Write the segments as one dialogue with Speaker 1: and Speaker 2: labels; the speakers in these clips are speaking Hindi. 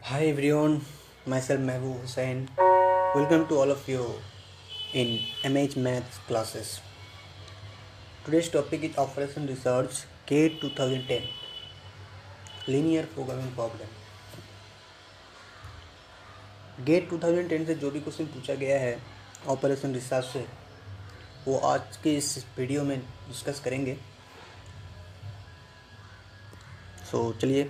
Speaker 1: Hi everyone, myself Mehboob Hussain. Welcome to all of you in MH Maths classes. Today's topic is Operation Research GATE 2010 Linear Programming Problem. GATE 2010 से जो भी क्वेश्चन पूछा गया है ऑपरेशन रिसर्च से वो आज के इस वीडियो में डिस्कस करेंगे. सो चलिए.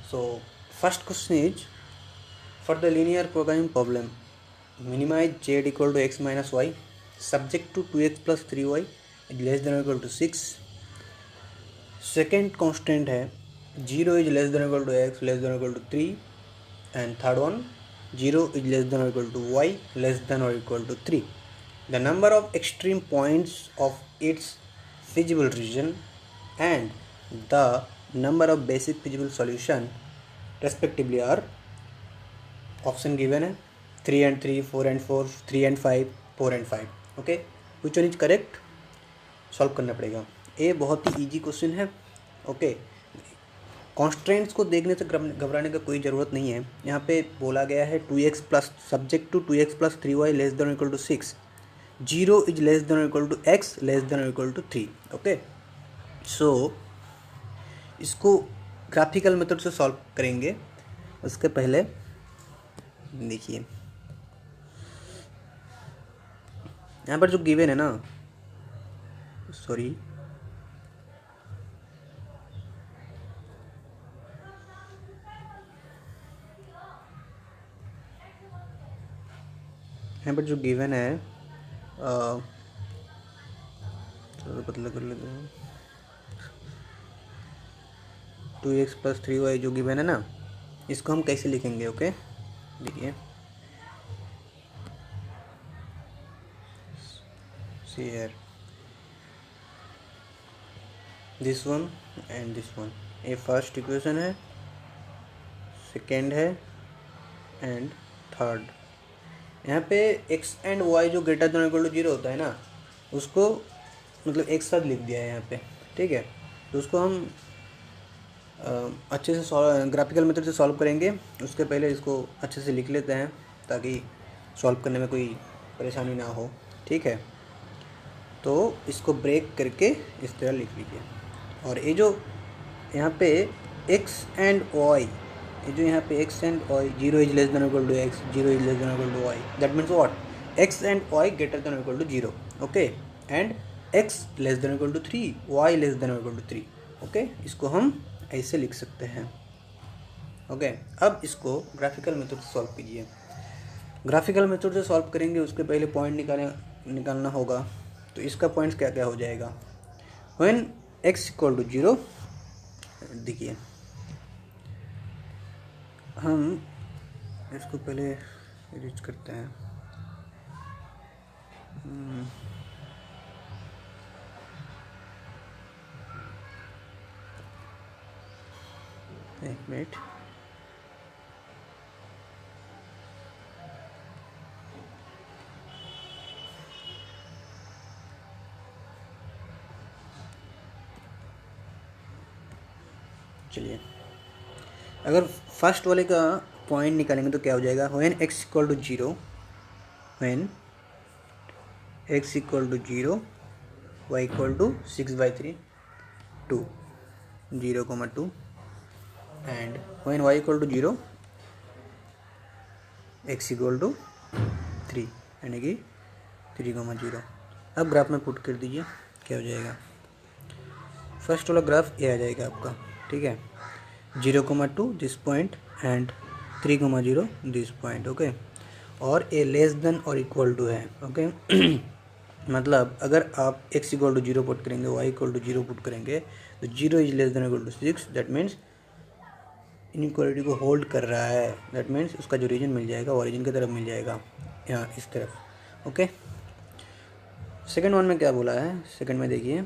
Speaker 1: So first question is, for the linear programming problem, minimize z equal to x minus y subject to 2x plus 3y is less than or equal to 6. Second constant है 0 is less than or equal to x less than or equal to 3, and third one 0 is less than or equal to y less than or equal to 3. The number of extreme points of its feasible region and the number of basic feasible solution respectively are option given है 3 and 3, 4 and 4, 3 and 5, 4 and 5. Okay, which one is correct? Solve करना पड़ेगा. ये बहुत ही इजी क्वेश्चन है. ओके, कॉन्स्ट्रेंट्स को देखने से घबराने का कोई ज़रूरत नहीं है. यहाँ पे बोला गया है 2x plus subject to 2x plus 3y less than equal to 6, 0 is less than equal to x less than equal to 3. Okay, so इसको ग्राफिकल मेथड से सॉल्व करेंगे. उसके पहले देखिए यहाँ पर जो गिवन है ना, सॉरी यहाँ पर जो गिवन है चलो बदला कर लेते हैं. 2x प्लस 3y जो गिवन है ना, इसको हम कैसे लिखेंगे. ओके, देखिए see here this one and this one. ये फर्स्ट इक्वेशन है, सेकेंड है एंड थर्ड. यहाँ पे x एंड y जो ग्रेटर देन इक्वल टू 0 होता है ना, उसको मतलब एक साथ लिख दिया है यहाँ पे. ठीक है, तो उसको हम अच्छे से ग्राफिकल मेथड से सॉल्व करेंगे. उसके पहले इसको अच्छे से लिख लेते हैं ताकि सॉल्व करने में कोई परेशानी ना हो. ठीक है, तो इसको ब्रेक करके इस तरह लिख लीजिए. और ये जो यहाँ पे x एंड y, ये जो यहाँ पे x and y 0 is less than equal to x, 0 is less than equal to y, that means what, x and y greater than equal to 0. Okay, and x less than equal to 3, y less than equal to 3. Okay, इसको हम ऐसे लिख सकते हैं. ओके, अब इसको ग्राफिकल मेथड से सॉल्व कीजिए. ग्राफिकल मेथड से सॉल्व करेंगे, उसके पहले पॉइंट निकालना होगा. तो इसका पॉइंट्स क्या क्या हो जाएगा. व्हेन x इक्वल टू 0, देखिए हम इसको पहले रीच करते हैं. एक मिनट. चलिए, अगर फर्स्ट वाले का पॉइंट निकालेंगे तो क्या हो जाएगा. When x equal to 0, when x equal to 0, y equal to 6/3, 2, 0,2, and when y equal to 0, x equal to 3, यानी कि 3,0. अब ग्राफ में पुट कर दीजिए, क्या हो जाएगा. फर्स्ट वाला ग्राफ ये आ जाएगा आपका. ठीक है, 0,2 this point and 3,0 this point. Okay, और ए लेस देन और इक्वल टू है. ओके मतलब अगर आप x इक्वल टू 0 पुट करेंगे, y इक्वल टू 0 पुट करेंगे, तो 0 is less than equal to 6, that means inequality को होल्ड कर रहा है. दैट मीन्स उसका जो रीजन मिल जाएगा ओरिजिन की तरफ मिल जाएगा, यहाँ इस तरफ. ओके, सेकेंड वन में क्या बोला है. सेकेंड में देखिए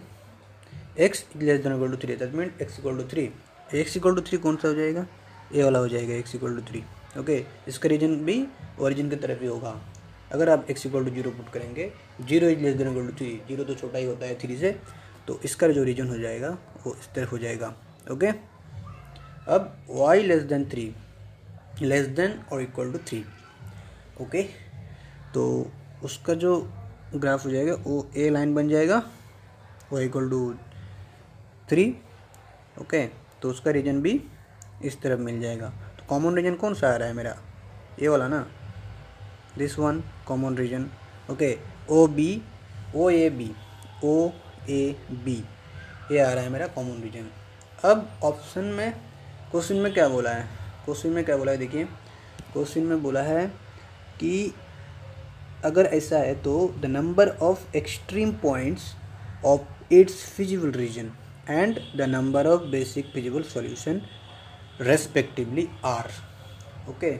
Speaker 1: x is less than equal to 3, that means x equal to 3. x equal to 3 कौन सा हो जाएगा, ये वाला हो जाएगा, x इक्वल टू 3. ओके, इसका रीजन भी ओरिजिन की तरफ ही होगा. अगर आप x इक्वल टू 0 पुट करेंगे, 0 is less than equal to 3, 0 तो छोटा ही होता है 3 से, तो इसका जो रीजन हो जाएगा वो इस तरफ हो जाएगा। ओके, अब y less then 3 less than और इक्वल टू 3। ओके, तो उसका जो ग्राफ हो जाएगा वो ए लाइन बन जाएगा, y इक्वल टू 3। ओके, तो उसका रीजन भी इस तरफ मिल जाएगा। तो कॉमन रीजन कौन सा आ रहा है मेरा, ये वाला ना, this one common region. Okay, O A B ये आ रहा है मेरा कॉमन रीजन। अब ऑप्शन में क्वेश्चन में क्या बोला है, देखिए क्वेश्चन में बोला है कि अगर ऐसा है तो the number of extreme points of its feasible region and the number of basic feasible solution respectively are. Okay,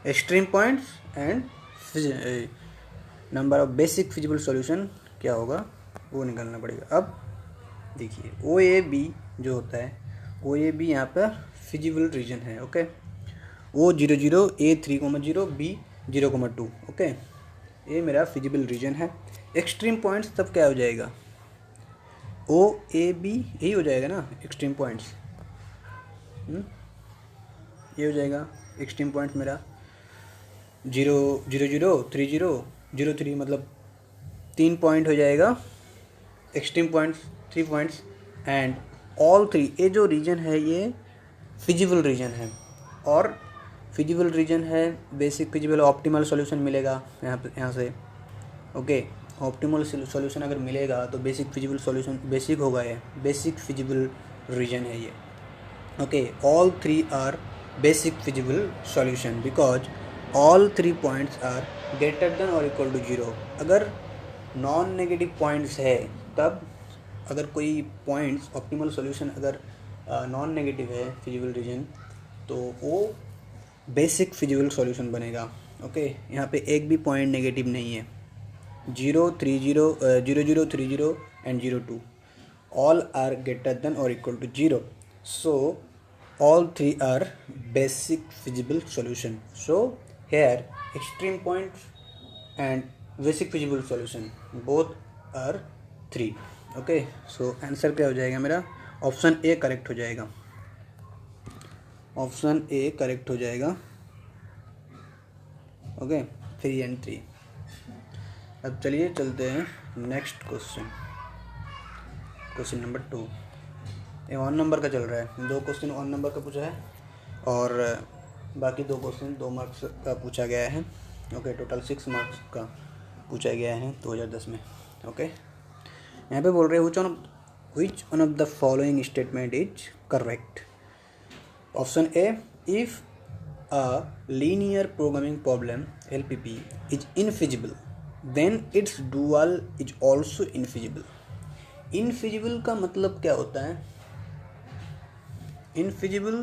Speaker 1: extreme points and number of basic feasible solution क्या होगा वो निकालना पड़ेगा। अब देखिए ओ ए बी जो होता है, ओ ए बी यहाँ पर फिजिबल रीजन है। ओके, ओ 0 ए 3,0 बी 0,2। ओके, ये मेरा फिजिबल रीजन है। एक्सट्रीम पॉइंट्स तब क्या हो जाएगा, ओ ए बी यही हो जाएगा ना एक्सट्रीम पॉइंट्स, ये हो जाएगा एक्सट्रीम पॉइंट्स मेरा 0 0 3 0 0 3, मतलब 3 पॉइंट हो जाएगा extreme points, 3 points and all 3। ये जो रीजन है ये फिजिबल रीजन है, और फिजिबल रीजन है बेसिक फिजिबल ऑप्टिमल सॉल्यूशन मिलेगा यहाँ से। ओके, ऑप्टिमल सॉल्यूशन अगर मिलेगा तो बेसिक फिजिबल सॉल्यूशन बेसिक होगा, ये बेसिक फिजिबल रीजन है ये। Okay, all 3 are basic feasible solution because all 3 points are greater than और इक्वल टू 0। अगर नॉन नेगेटिव पॉइंट्स है तब, अगर कोई पॉइंट्स ऑप्टिमल सॉल्यूशन अगर नॉन नेगेटिव है फिजिबल रीजन तो वो बेसिक फिजिबल सॉल्यूशन बनेगा। ओके, यहाँ पे एक भी पॉइंट नेगेटिव नहीं है। 0 3 0 0 0 3 0 and 0 2 all are greater than और equal to 0, so all 3 are basic feasible solution. So here extreme points and basic feasible solution both are 3. Okay, so answer क्या हो जाएगा मेरा, ऑप्शन ए करेक्ट हो जाएगा, ऑप्शन ए करेक्ट हो जाएगा। Okay, 3 and 3। अब चलिए चलते हैं नेक्स्ट क्वेश्चन, क्वेश्चन नंबर 2। ये 1 नंबर का चल रहा है, 2 क्वेश्चन 1 नंबर का पूछा है और बाकी 2 क्वेश्चन 2 मार्क्स का पूछा गया है। ओके, टोटल 6 मार्क्स का पूछा गया है 2010 में। ओके, यहाँ पे बोल रहे हैं which one of the following statement is correct। Option A, if a linear programming problem LPP is infeasible then its dual is also infeasible। infeasible का मतलब क्या होता है, इनफिजिबल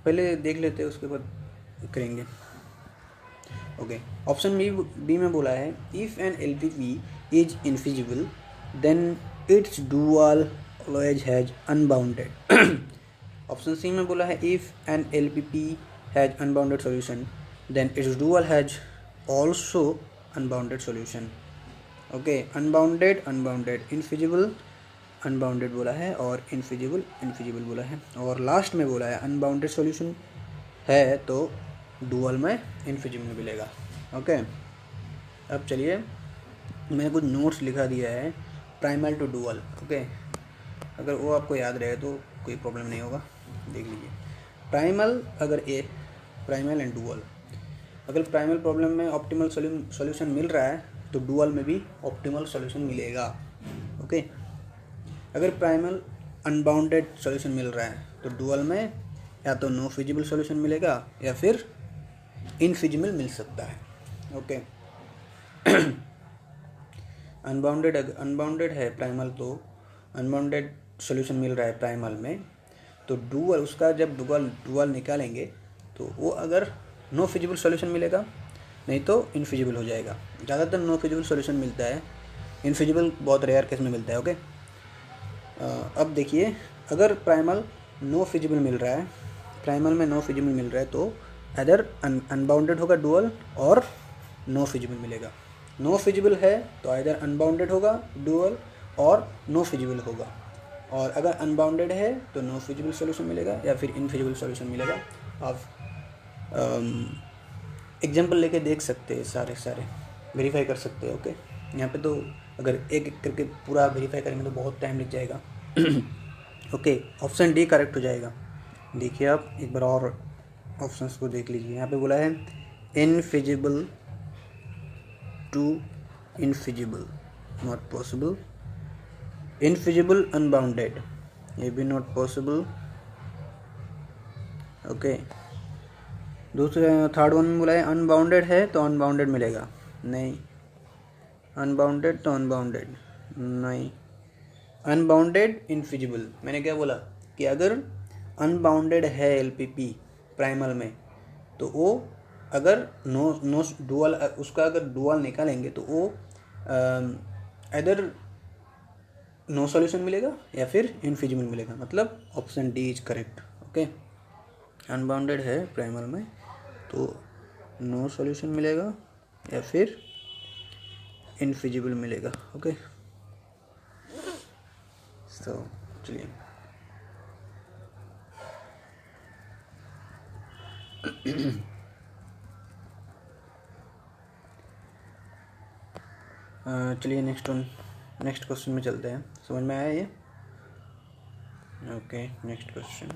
Speaker 1: पहले देख लेते हैं उसके बाद करेंगे। ओके, ऑप्शन बी में बोला है if an LPP is infeasible then its dual always has unbounded. Option C में बोला है if an LPP has unbounded solution then its dual has also unbounded solution. Okay, unbounded infeasible unbounded बोला है और इनफिजिबल बोला है, और लास्ट में बोला है अनबाउंडेड सॉल्यूशन है तो डुअल में इनफिजिबल मिलेगा। ओके, अब चलिए मैंने कुछ नोट्स लिखा दिया है प्राइमल टू डुअल। ओके, अगर वो आपको याद रहे तो कोई प्रॉब्लम नहीं होगा, देख लीजिए। प्राइमल अगर ए प्राइमल एंड डुअल, अगर प्राइमल प्रॉब्लम में ऑप्टिमल सॉल्यूशन मिल रहा है तो डुअल में भी ऑप्टिमल सॉल्यूशन मिलेगा। ओके, अगर प्राइमल अनबाउंडेड सॉल्यूशन मिल रहा है तो डुअल में या तो नो फिजिबल सॉल्यूशन मिलेगा या फिर इनफिजिबल मिल सकता है। ओके, अनबाउंडेड है प्राइमल तो अनबाउंडेड सॉल्यूशन मिल रहा है प्राइमल में, तो डुअल उसका जब डुअल निकालेंगे तो वो अगर नो फिजिबल सॉल्यूशन मिलेगा, नहीं तो इनफिजिबल हो जाएगा। ज़्यादातर नो फिजिबल सॉल्यूशन मिलता है, इनफिजिबल बहुत रेयर केस में मिलता है। ओके, अब देखिए अगर प्राइमल नो फिजिबल मिल रहा है, प्राइमल में नो फिजिबल मिल रहा है तो अदर अनबाउंडेड होगा डुअल और नो फिजिबल मिलेगा। नो फिजिबल है तो आइदर अनबाउंडेड होगा डुअल और नो फिजिबल होगा, और अगर अनबाउंडेड है तो नो फिजिबल सॉल्यूशन मिलेगा या फिर इनफिजिबल सॉल्यूशन मिलेगा। आप एग्जांपल लेके देख सकते हैं, सारे वेरीफाई कर सकते हैं। ओके, यहाँ पे तो अगर एक एक करके पूरा वेरीफाई करेंगे तो बहुत टाइम लग जाएगा। ओके, ऑप्शन डी करेक्ट हो जाएगा। देखिए आप एक बार और ऑप्शंस को देख लीजिए। यहाँ पे बोला है infeasible to infeasible, not possible. Infeasible unbounded, ये भी नॉट पॉसिबल। ओके, दूसरे थर्ड वन में बोला है अनबाउंडेड है तो अनबाउंडेड मिलेगा, नहीं। अनबाउंडेड तो अनबाउंडेड, नहीं। अनबाउंडेड इनफिजिबल, मैंने क्या बोला कि अगर अनबाउंडेड है एलपीपी प्राइमल में तो वो अगर नो डुअल, उसका अगर डुअल निकालेंगे तो वो इधर नो सॉल्यूशन मिलेगा या फिर इनफिजिबल मिलेगा, मतलब option D is correct. Okay, unbounded है प्राइमल में तो नो सॉल्यूशन मिलेगा या फिर इनफिजिबल मिलेगा। ओके, सो चलिए चलिए नेक्स्ट क्वेश्चन में चलते हैं। समझ में आया ये? Okay, next question.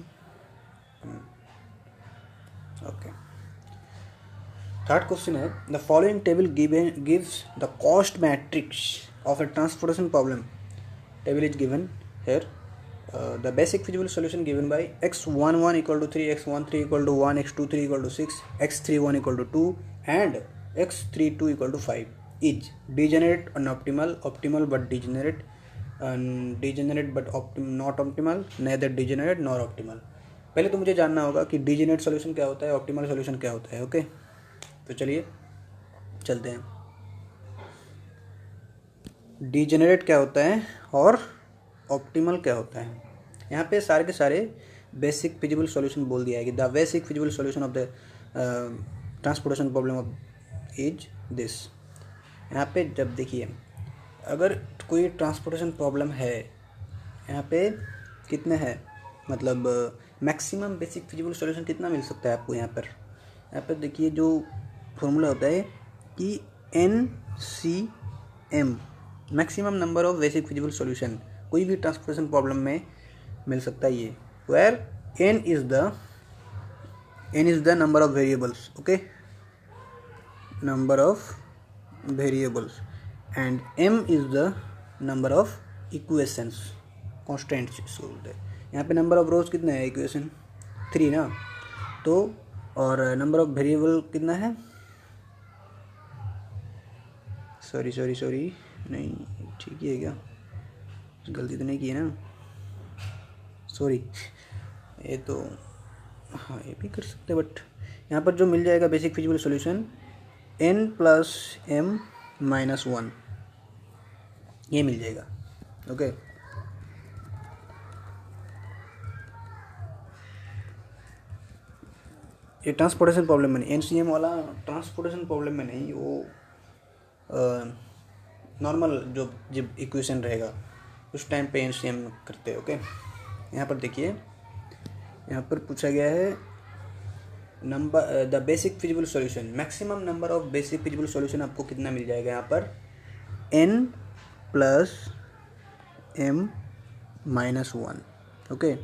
Speaker 1: Okay, third question है the following table gives the cost matrix of a transportation problem. Table is given here. The basic feasible solution given by x11 equal to 3, x13 equal to 1, x23 equal to 6, x31 equal to 2 and x32 equal to 5 is degenerate and optimal, optimal but degenerate, degenerate but not optimal, neither degenerate nor optimal। पहले तो मुझे जानना होगा कि डिजेनरेट सॉल्यूशन क्या होता है, ऑप्टिमल सॉल्यूशन क्या होता है। ओके, तो चलिए चलते हैं। डिजेनरेट क्या होता है और ऑप्टिमल क्या होता है। यहाँ पे सारे के सारे बेसिक फिजिबल सॉल्यूशन बोल दिया है कि the basic feasible solution of the transportation problem of is this. यहाँ पे जब देखिए अगर कोई ट्रांसपोर्टेशन प्रॉब्लम है, यहाँ पे कितने हैं, मतलब मैक्सिमम बेसिक फिजिबल सॉल्यूशन कितना मिल सकता है आपको। यहाँ पर देखिए जो फॉर्मूला होता है कि NCM, maximum number of basic feasible solution, कोई भी ट्रांसपोर्टेशन प्रॉब्लम में मिल सकता है ये, where n is the number of variables. Okay, number of variables and m is the number of equations, constants इसको बोलते हैं। यहाँ पे नंबर ऑफ रोज कितना है, इक्वेशन 3 ना, तो और नंबर ऑफ वेरिएबल कितना है, सॉरी नहीं, ठीक ही है क्या, गलती तो नहीं की है ना, सॉरी। ये तो हाँ ये भी कर सकते हैं, बट यहाँ पर जो मिल जाएगा basic feasible solution n + m - 1 ये मिल जाएगा। ओके, ये ट्रांसपोर्टेशन प्रॉब्लम में नहीं, NCM वाला ट्रांसपोर्टेशन प्रॉब्लम में नहीं, वो नॉर्मल जो जब इक्वेशन रहेगा उस टाइम पे NCM करते हैं। ओके, यहाँ पर देखिए, यहाँ पर पूछा गया है number the basic feasible solution, maximum number of basic feasible solution आपको कितना मिल जाएगा यहाँ पर, n + m - 1। ओके,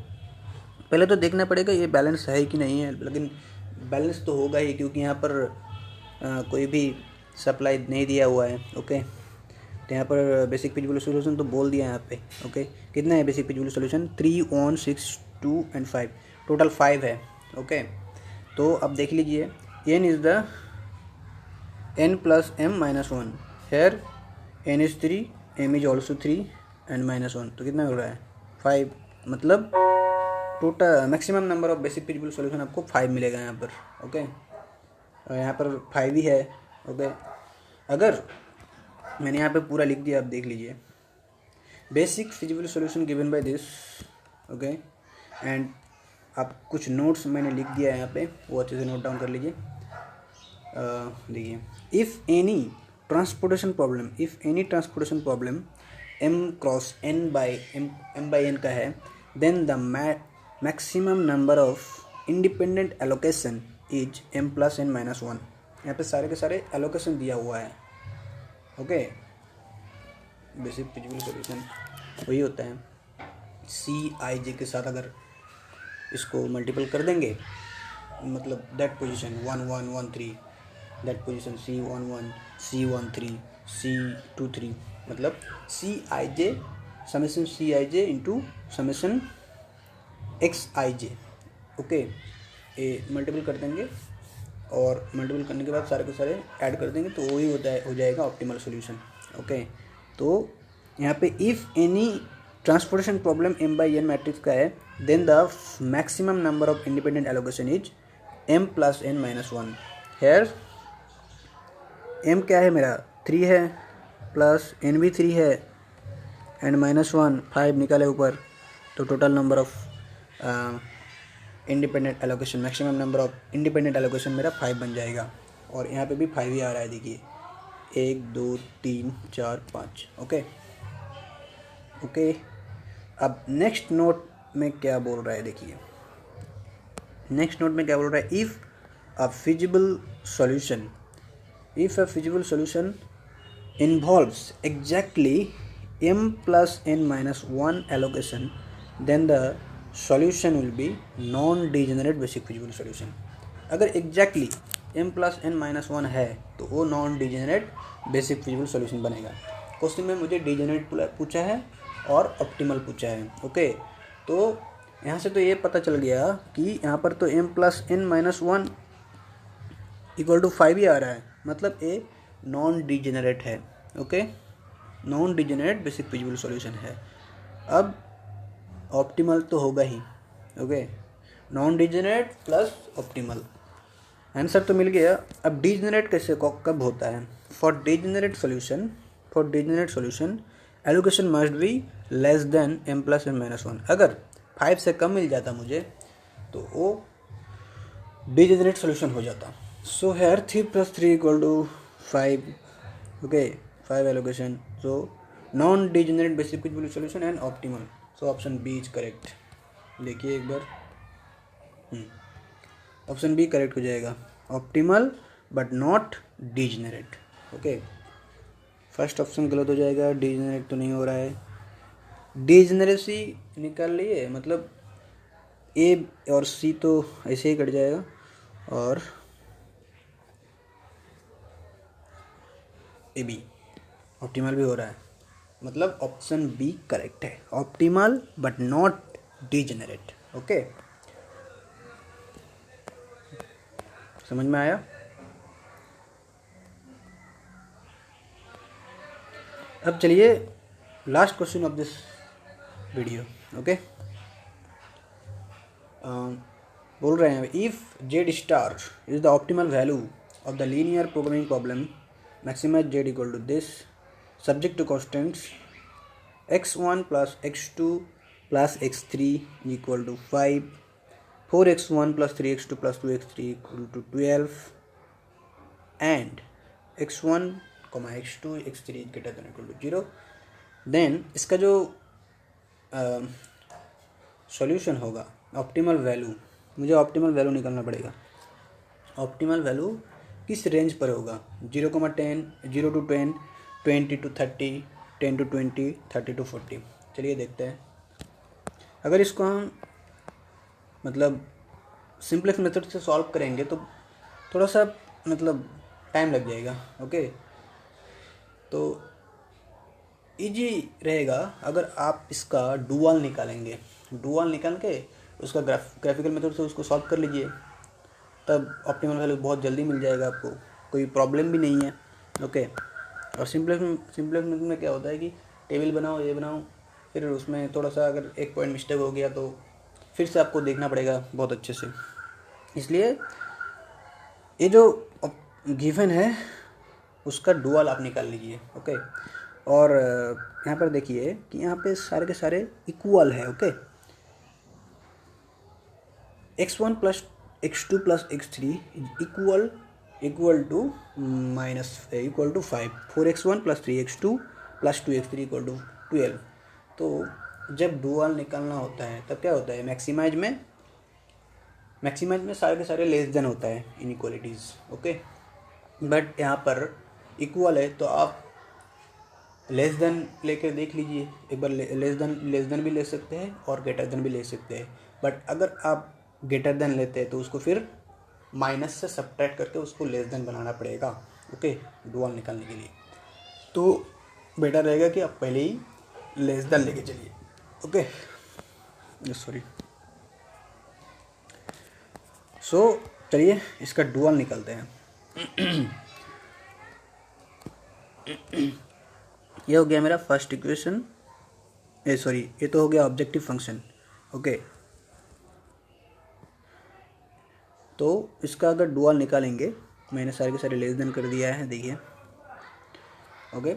Speaker 1: पहले तो देखना पड़ेगा ये बैलेंस है कि नहीं है, लेकिन बैलेंस तो होगा ही क्योंकि यहाँ पर कोई भी सप्लाई नहीं दिया हुआ है। ओके, तो यहाँ पर बेसिक फिजिबल सॉल्यूशन तो बोल दिया है यहाँ पे। ओके, कितना है basic feasible solution, 3, 1, 6, 2 and 5, total 5 है। ओके, तो अब देख लीजिए n is the n + m - 1, here n is 3, m is also 3 and -1, तो कितना हो रहा है 5, मतलब total maximum number of basic feasible solution आपको 5 मिलेगा यहाँ पर। ओके, यहाँ पर 5 ही है। ओके, अगर मैंने यहाँ पे पूरा लिख दिया, आप देख लीजिए basic feasible solution given by this. Okay, and आप कुछ नोट्स मैंने लिख दिया है यहाँ पे, वो अच्छे से नोट डाउन कर लीजिए। देखिए, if any transportation problem, if any transportation problem m cross n by n का है, then the maximum number of independent allocation is m plus n minus one. यहाँ पे सारे के सारे एलोकेशन दिया हुआ है। ओके, बेसिक फिजिकल सॉल्यूशन वही होता है। CIJ के साथ अगर इसको मल्टीपल कर देंगे, मतलब that position 1 1 1 3, that position C11 C13 C23, मतलब CIJ summation CIJ into summation XIJ। Okay, ये मल्टीपल कर देंगे और मल्टीपल करने के बाद सारे के सारे ऐड कर देंगे तो वही हो जाएगा ऑप्टिमल सॉल्यूशन। ओके, तो यहाँ पे if any transportation problem m by n matrix का है, then the maximum number of independent allocation is m plus n minus one. Here m क्या है मेरा 3 है, प्लस n भी 3 है, एंड माइनस वन 5 निकाले ऊपर, तो total number of independent allocation, maximum number of independent allocation मेरा 5 बन जाएगा। और यहाँ पे भी 5 ही आ रहा है, देखिए 1 2 3 4 5। ओके ओके, अब नेक्स्ट नोट में क्या बोल रहा है, देखिए नेक्स्ट नोट में क्या बोल रहा है, if a feasible solution involves exactly m plus n minus one allocation, then the solution will be non degenerate basic feasible solution. अगर exactly m plus n minus one है तो वो non degenerate basic feasible solution बनेगा। क्वेश्चन में मुझे डिजेनरेट पूछा है और ऑप्टिमल पूछा है। ओके, तो यहाँ से तो ये पता चल गया कि यहाँ पर तो m plus n minus one equal to 5 ही आ रहा है, मतलब ये नॉन डिजेनरेट है। Okay, non degenerate basic feasible solution है। अब ऑप्टिमल तो होगा ही। Okay, non degenerate plus optimal, answer तो मिल गया। अब डिजेनरेट कैसे कब होता है? For degenerate solution allocation must be less than m plus n minus one. अगर 5 से कम मिल जाता मुझे तो वो डिजेनरेट सॉल्यूशन हो जाता। So here 3 plus 3 equal to 5। Okay, 5 allocation, so non degenerate basic feasible solution and optimal. So option B is correct. देखिए एक बार, ऑप्शन बी करेक्ट हो जाएगा, optimal but not degenerate. Okay, first option गलत हो जाएगा, डिजेनरेट तो नहीं हो रहा है। डिजेनरेसी निकाल लिए, मतलब ए और सी तो ऐसे ही कट जाएगा और ए बी ऑप्टिमल भी हो रहा है, मतलब ऑप्शन बी करेक्ट है, optimal but not degenerate. Okay, समझ में आया? अब चलिए last question of this video. Okay, बोल रहे हैं if Z star is the optimal value of the linear programming problem, maximise Z equal to this, subject to constants x1 plus x2 plus x3 equal to 5, 4x1 plus 3x2 plus 2x3 equal to 12, and x1, x2, x3 greater than equal to 0। Then इसका जो सॉल्यूशन होगा, ऑप्टिमल वैल्यू, मुझे ऑप्टिमल वैल्यू निकालना पड़ेगा। ऑप्टिमल वैल्यू किस रेंज पर होगा? 0,10, 0 to 10, 20 to 30, 10 to 20, 30 to 40। चलिए देखते हैं। अगर इसको हम मतलब सिंपलेक्स मेथड से सॉल्व करेंगे तो थोड़ा सा मतलब टाइम लग जाएगा। ओके, तो इजी रहेगा अगर आप इसका डुअल निकालेंगे। डुअल निकाल के उसका ग्राफिकल मेथड से उसको सॉल्व कर लीजिए, तब ऑप्टिमल वैल्यू बहुत जल्दी मिल जाएगा आपको, कोई प्रॉब्लम भी नहीं है। ओके, और सिंपलेक्स मेथड में क्या होता है कि टेबल बनाओ, ये बनाओ, फिर उसमें थोड़ा सा अगर एक पॉइंट मिस्टेक हो गया तो फिर से आपको देखना पड़ेगा बहुत अच्छे से। इसलिए ये जो गिवन है उसका डुअल आप निकाल लीजिए। ओके, और यहाँ पर देखिए कि यहाँ पे सारे के सारे इक्वल है। Okay, x1 plus x2 plus x3 is equal equal to -5 4x1 + 3x2 + 2x3 = 12। तो जब डुअल निकालना होता है तब क्या होता है, मैक्सिमाइज में सारे के सारे लेस देन होता है इनइक्वालिटीज़, ओके। बट यहाँ पर इक्वल है तो आप लेस देन लेकर देख लीजिए एक बार, लेस देन भी ले सकते हैं और ग्रेटर देन भी ले सकते हैं। बट अगर आप ग्रेटर देन लेते हैं तो उसको फिर माइनस से सब्ट्रैक्ट करके उसको लेस देन बनाना पड़ेगा, ओके, डुअल निकालने के लिए। तो बेटर रहेगा कि आप पहले ही लेस देन लेके चलिए, ओके। सॉरी। सो चलिए इसका डुअल निकालते हैं। ये हो गया मेरा फर्स्ट इक्वेशन, ये तो हो गया ऑब्जेक्टिव फंक्शन, ओके। तो इसका अगर डुअल निकालेंगे, मैंने सारे के सारे लेस देन कर दिया है, देखिए, ओके।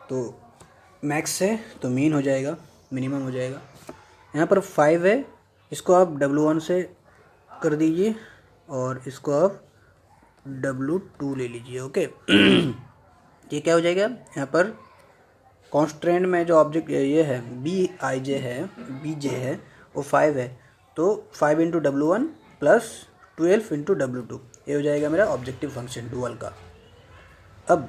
Speaker 1: तो मैक्स है तो मीन हो जाएगा, मिनिमम हो जाएगा। यहाँ पर 5 है, इसको आप W1 से कर दीजिए और इसको आप W2 ले लीजिए, ओके। ये क्या हो जाएगा, यहाँ पर कॉन्स्टेंट में जो ऑब्जेक्ट ये है BJ है वो 5 है, तो 5 × W1 + 12 × W2, ये हो जाएगा मेरा ऑब्जेक्टिव फंक्शन डुअल का। अब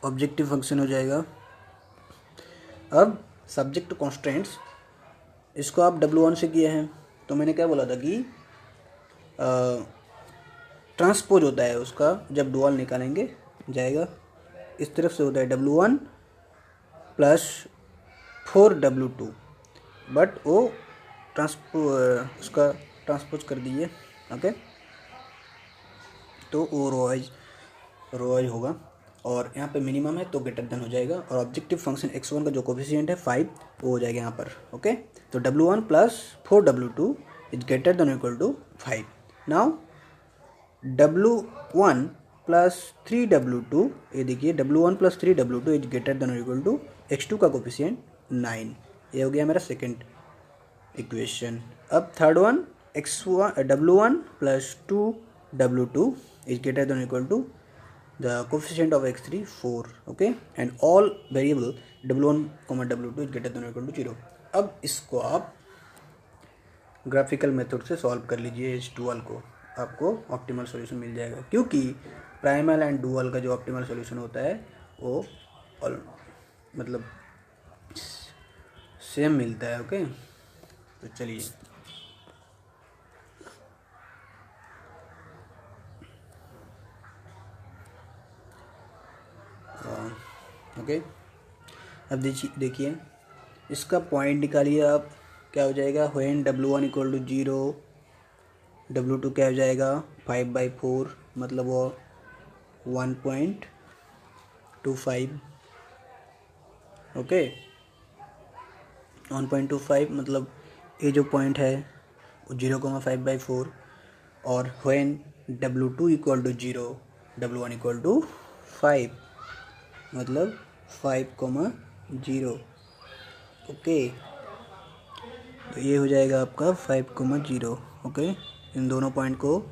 Speaker 1: ऑब्जेक्टिव फंक्शन हो जाएगा। अब सब्जेक्ट कॉन्स्टेंट्स, इसको आप W1 से किए हैं, तो मैंने क्या बोला था कि ट्रांसपोज होता है उसका, जब डुअल निकालेंगे जाएगा इस तरफ से होता है W1 + 4W2, बट वो उसका ट्रांसपोज कर दीजिए, ओके। तो वो रोवाइज होगा, और यहाँ पे मिनिमम है तो ग्रेटर देन हो जाएगा, और ऑब्जेक्टिव फंक्शन x1 का जो कोफिशिएंट है 5 वो हो जाएगा यहाँ पर, ओके। तो W1 + 4W2 is greater than equal to 5। Now W1 + 3W2, ये देखिए W1 + 3W2 is greater than equal to x2 का कोफिशिएंट 9। ये हो गया मेरा सेकेंड इक्वेशन। अब third one, W1 + 2W2 is greater than or equal to the coefficient of x3 4, okay, and all variable W1, W2 is greater than or equal to 0। अब इसको आप ग्राफिकल मेथड से सॉल्व कर लीजिए, इस डुअल को, आपको ऑप्टिमल सॉल्यूशन मिल जाएगा, क्योंकि प्राइमल एंड डुअल का जो ऑप्टिमल सॉल्यूशन होता है वो मतलब सेम मिलता है, ओके। तो चलिए ओके। अब देखिए इसका पॉइंट निकालिए आप, क्या हो जाएगा, व्हेन W1 = 0, W2 क्या हो जाएगा 5/4, मतलब वो 1.25, ओके। 1.25 मतलब ये जो पॉइंट है वो 0,5/4, और व्हेन W2 = 0, W1 = 5, मतलब 5,0, ओके। तो ये हो जाएगा आपका 5,0, ओके। इन दोनों पॉइंट को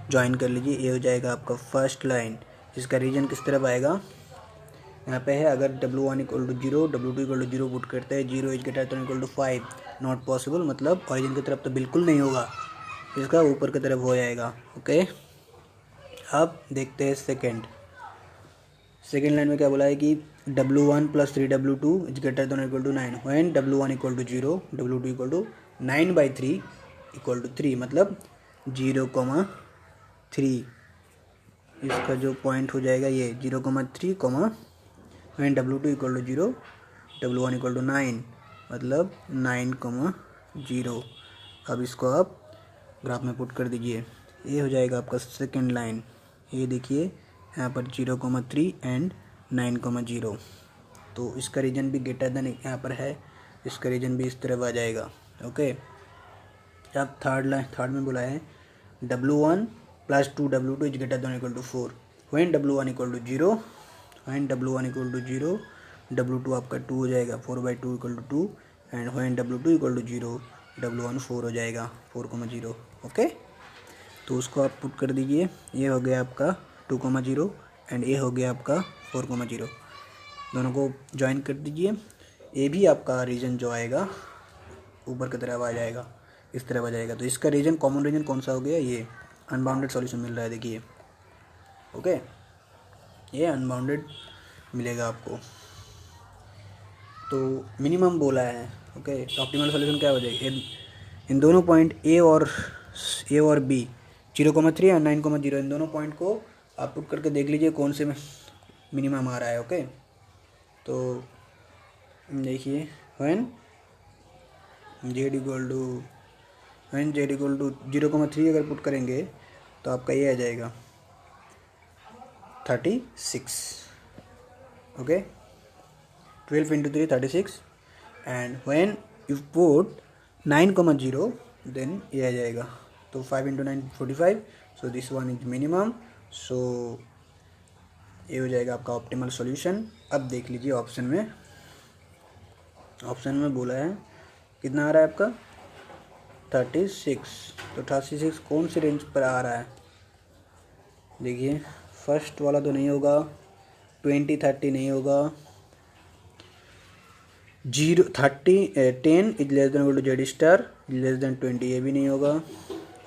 Speaker 1: ज्वाइन कर लीजिए, ये हो जाएगा आपका फर्स्ट लाइन। इसका रीजन किस तरफ आएगा, यहाँ पे है, अगर W1 = 0, W2 = 0 पुट करते हैं, 0 is greater than equal to 5, not possible, मतलब ऑरिजिन की तरफ तो बिल्कुल नहीं होगा, इसका ऊपर की तरफ हो जाएगा, ओके। अब देखते हैं सेकेंड लाइन में क्या बोला है कि W1 + 3W2 is greater than equal to 9, when W1 = 0, W2 = 9/3 = 3, मतलब 0,3, इसका जो पॉइंट हो जाएगा ये 0,3, व्हेन W2 = 0, W1 = 9, मतलब 9,0। अब इसको आप ग्राफ में पुट कर दीजिए, ये हो जाएगा आपका सेकेंड लाइन। ये देखिए यहाँ पर 0,3 एंड 9,0, तो इसका रीजन भी ग्रेटर देन यहाँ पर है, इसका रीजन भी इस तरफ आ जाएगा, ओके। अब थर्ड में बोला है W1 + 2W2 is greater than equal to 4, when W1 = 0, W2 आपका 2 हो जाएगा, 4/2 = 2, एंड व्हेन W2 = 0, W1 4 हो जाएगा, 4,0, ओके। तो उसको आप पुट कर दीजिए। ये हो गया आपका 2,0 एंड ये हो गया आपका 4,0, दोनों को ज्वाइन कर दीजिए। ये भी आपका रीजन जो आएगा ऊपर की तरफ आ जाएगा, इस तरफ आ जाएगा। तो इसका रीजन, कॉमन रीजन कौन सा हो गया, ये अनबाउंडेड सॉल्यूशन मिल रहा है, देखिए। ओके, ये अनबाउंडेड मिलेगा आपको। तो मिनिमम बोला है। ओके, तो ऑप्टिमल सॉल्यूशन क्या हो जाएगा, इन दोनों पॉइंट ए और बी 0,3 और 9,0, इन दोनों पॉइंट को आप पुट करके देख लीजिए कौन से में मिनिमम आ रहा है। ओके, तो देखिए व्हेन जेड इक्वल टू 0,3 अगर पुट करेंगे तो आपका ये आ जाएगा 36। Okay, 12 into 3 36, and when you put 9,0 then ये आ जाएगा, तो 5 into 9 45, so this one is minimum. So ये हो जाएगा आपका ऑप्टिमल सॉल्यूशन। अब देख लीजिए ऑप्शन में बोला है कितना आ रहा है आपका 36। तो 36 कौन सी रेंज पर आ रहा है, देखिए फर्स्ट वाला तो नहीं होगा, 20 30 नहीं होगा, 10 is less than equal to Z star less than 20, ये भी नहीं होगा।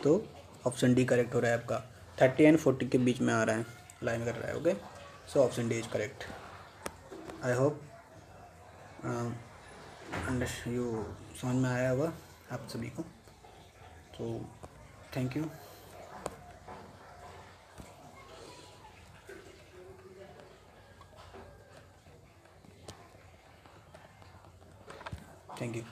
Speaker 1: तो ऑप्शन डी करेक्ट हो रहा है आपका, 30 एंड 40 के बीच में आ रहा है, लाइन कर रहा है। Okay, so option D is correct. I hope you समझ में आया होगा आप सभी को। तो थैंक यू। Thank you.